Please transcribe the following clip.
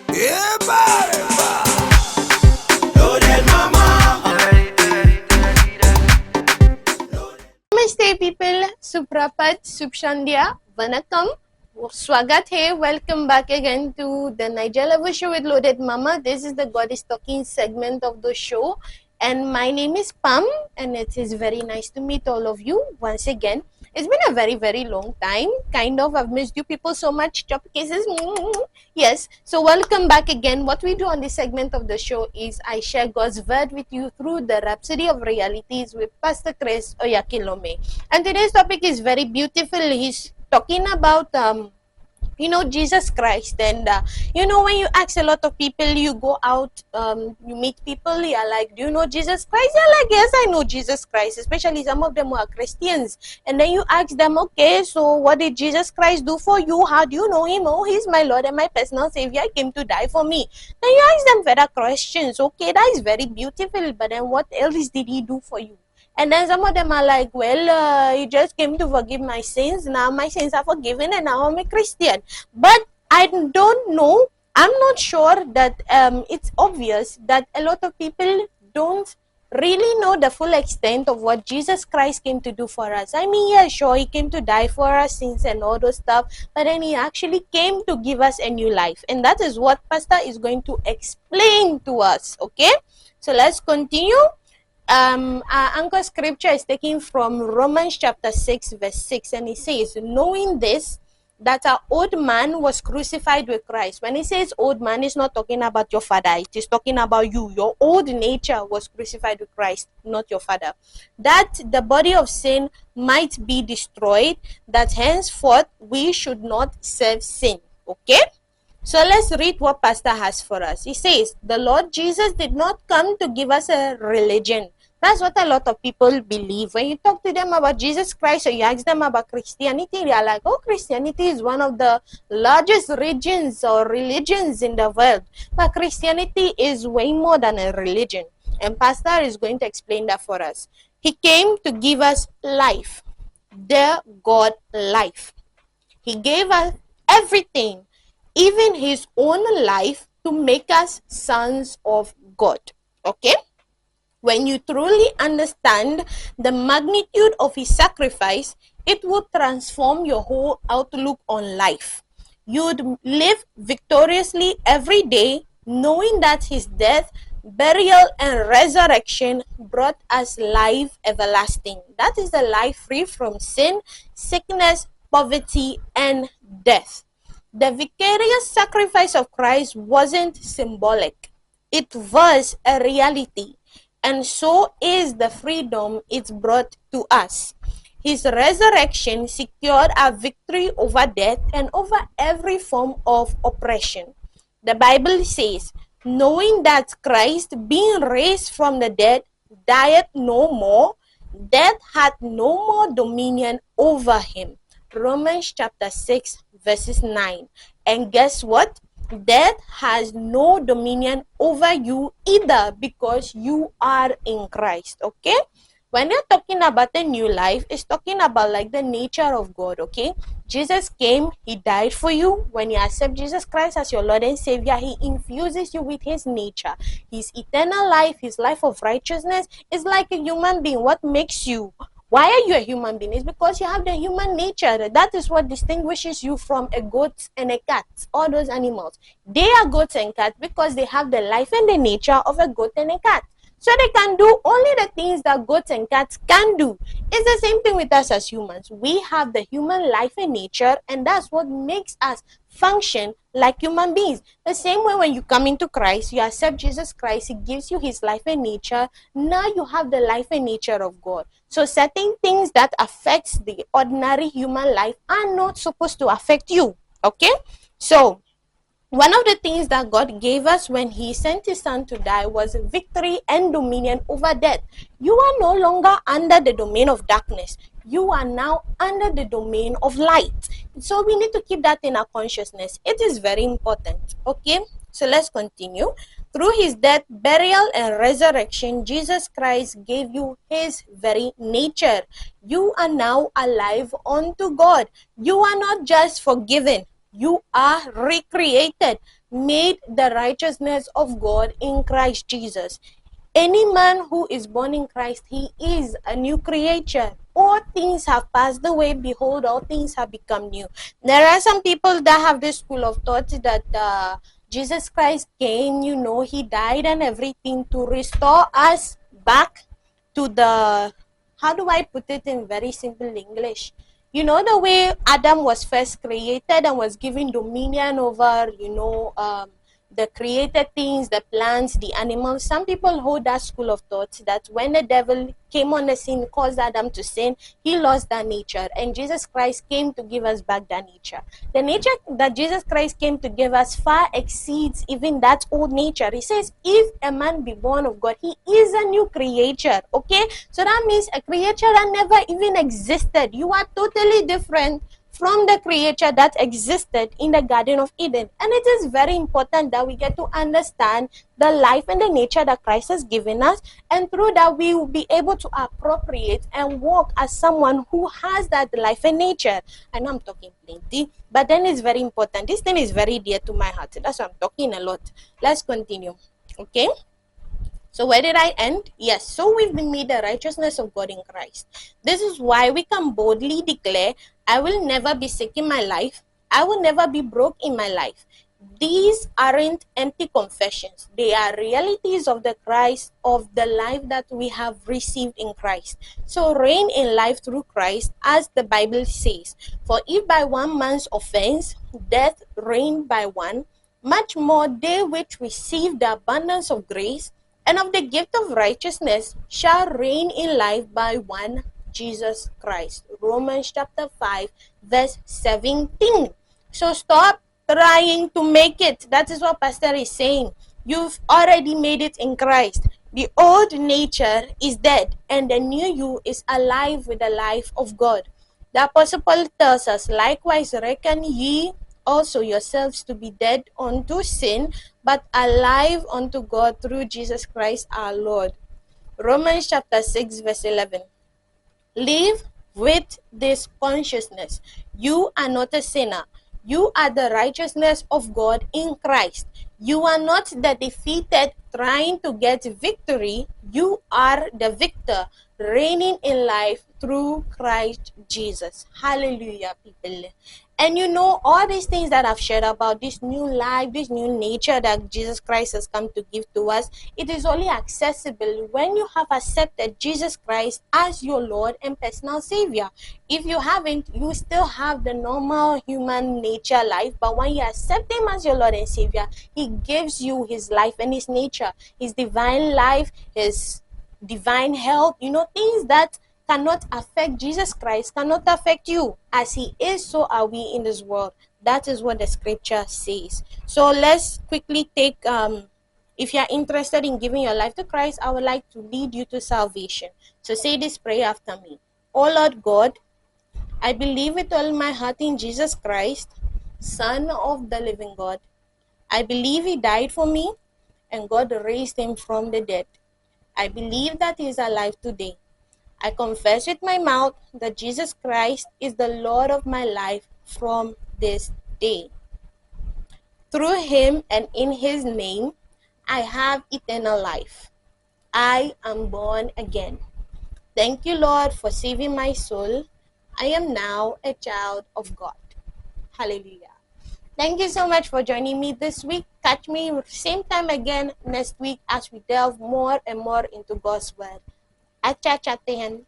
Loaded mama. नमस्ते people, सुप्रभात, शुभ संध्या, वनकम, स्वागत है. Welcome back again to the Niger Level Show with Loaded Mama. This is the God is Talking segment of the show, and my name is Pam, and it is very nice to meet all of you once again. It's been a very long time. Kind of, I've missed you people so much. Top cases. Yes. So welcome back again. What we do on this segment of the show is I share God's word with you through the Rhapsody of Realities with Pastor Chris Oyakilome. And today's topic is very beautiful. He's talking about Jesus Christ. And when you ask a lot of people, you go out, you meet people, you're like, do you know Jesus Christ? They're like, yes, I know Jesus Christ. Especially some of them who are Christians. And then you ask them, okay, so what did Jesus Christ do for you? How do you know him? Oh, he's my Lord and my personal Savior. He came to die for me. Then you ask them further questions. Okay, that is very beautiful, but then what else did he do for you? And then some of them are like, well, he just came to forgive my sins. Now my sins are forgiven and now I'm a Christian. But I don't know. I'm not sure that it's obvious that a lot of people don't really know the full extent of what Jesus Christ came to do for us. I mean, yeah, sure, he came to die for our sins and all those stuff, but then he actually came to give us a new life. And that is what Pastor is going to explain to us, okay? So let's continue. Our anchor scripture is taken from Romans chapter 6 verse 6, and it says, knowing this, that our old man was crucified with Christ. When it says old man, it's not talking about your father, it is talking about you. Your old nature was crucified with Christ, not your father. That the body of sin might be destroyed, that henceforth we should not serve sin. Okay? So let's read what Pastor has for us. He says, the Lord Jesus did not come to give us a religion. That's what a lot of people believe. When you talk to them about Jesus Christ or you ask them about Christianity, they are like, oh, Christianity is one of the largest religions in the world. But Christianity is way more than a religion. And Pastor is going to explain that for us. He came to give us life, the God life. He gave us everything, even his own life, to make us sons of God. Okay? When you truly understand the magnitude of his sacrifice, it will transform your whole outlook on life. You'd live victoriously every day, knowing that his death, burial, and resurrection brought us life everlasting. That is the life free from sin, sickness, poverty, and death. The vicarious sacrifice of Christ wasn't symbolic. It was a reality. And so is the freedom it's brought to us. His resurrection secured our victory over death and over every form of oppression. The Bible says, knowing that Christ, being raised from the dead, died no more, death had no more dominion over him. Romans chapter 6 verses 9. And guess what? Death has no dominion over you either, because you are in Christ. Okay? When you're talking about a new life, it's talking about like the nature of God. Okay? Jesus came, he died for you. When you accept Jesus Christ as your Lord and Savior, he infuses you with his nature. His eternal life, his life of righteousness is like a human being. What makes you? Why are you a human being? It's because you have the human nature. That is what distinguishes you from a goat and a cat. All those animals, they are goats and cats because they have the life and the nature of a goat and a cat. So they can do only the things that goats and cats can do. It's the same thing with us as humans. We have the human life and nature, and that's what makes us function like human beings. The same way when you come into Christ, you accept Jesus Christ, he gives you his life and nature. Now you have the life and nature of God. So certain things that affects the ordinary human life are not supposed to affect you. Okay? So one of the things that God gave us when he sent his son to die was victory and dominion over death. You are no longer under the domain of darkness. You are now under the domain of light. So we need to keep that in our consciousness. It is very important. Okay, so let's continue. Through his death, burial, and resurrection, Jesus Christ gave you his very nature. You are now alive unto God. You are not just forgiven, You are recreated, made the righteousness of God in Christ Jesus. Any man who is born in Christ, he is a new creature. All things have passed away. Behold, all things have become new. There are some people that have this school of thought that Jesus Christ came, he died and everything to restore us back to the, how do I put it in very simple English? The way Adam was first created and was given dominion over, the created things, the plants, the animals. Some people hold that school of thought that when the devil came on the scene, caused Adam to sin, he lost that nature. And Jesus Christ came to give us back that nature. The nature that Jesus Christ came to give us far exceeds even that old nature. He says, if a man be born of God, he is a new creature. Okay? So that means a creature that never even existed. You are totally different from the creature that existed in the Garden of Eden. And it is very important that we get to understand the life and the nature that Christ has given us, and through that we will be able to appropriate and walk as someone who has that life and nature. I know I'm talking plenty, but then it's very important. This thing is very dear to my heart. That's why I'm talking a lot. Let's continue. Okay? So where did I end? Yes, so we've been made the righteousness of God in Christ. This is why we can boldly declare, I will never be sick in my life. I will never be broke in my life. These aren't empty confessions. They are realities of the Christ, of the life that we have received in Christ. So reign in life through Christ, as the Bible says. For if by one man's offense, death reigned by one, much more they which receive the abundance of grace and of the gift of righteousness shall reign in life by one Jesus Christ. Romans chapter 5 verse 17. So stop trying to make it. That is what Pastor is saying. You've already made it in Christ. The old nature is dead and the new you is alive with the life of God. The Apostle Paul tells us, likewise reckon ye also yourselves to be dead unto sin, but alive unto God through Jesus Christ our Lord. Romans chapter 6 verse 11. Live with this consciousness. You are not a sinner. You are the righteousness of God in Christ. You are not the defeated trying to get victory. You are the victor reigning in life through Christ Jesus. Hallelujah, people. And all these things that I've shared about this new life, this new nature that Jesus Christ has come to give to us, it is only accessible when you have accepted Jesus Christ as your Lord and personal Savior. If you haven't, you still have the normal human nature life, but when you accept Him as your Lord and Savior, He gives you His life and His nature, His divine life, His divine health, things that cannot affect Jesus Christ, cannot affect you. As He is, so are we in this world. That is what the scripture says. So let's quickly take, if you're interested in giving your life to Christ, I would like to lead you to salvation. So say this prayer after me. Oh Lord God, I believe with all my heart in Jesus Christ, Son of the living God. I believe He died for me and God raised Him from the dead. I believe that He is alive today. I confess with my mouth that Jesus Christ is the Lord of my life from this day. Through Him and in His name, I have eternal life. I am born again. Thank you, Lord, for saving my soul. I am now a child of God. Hallelujah. Thank you so much for joining me this week. Catch me same time again next week as we delve more and more into God's Word. Acha chatehan.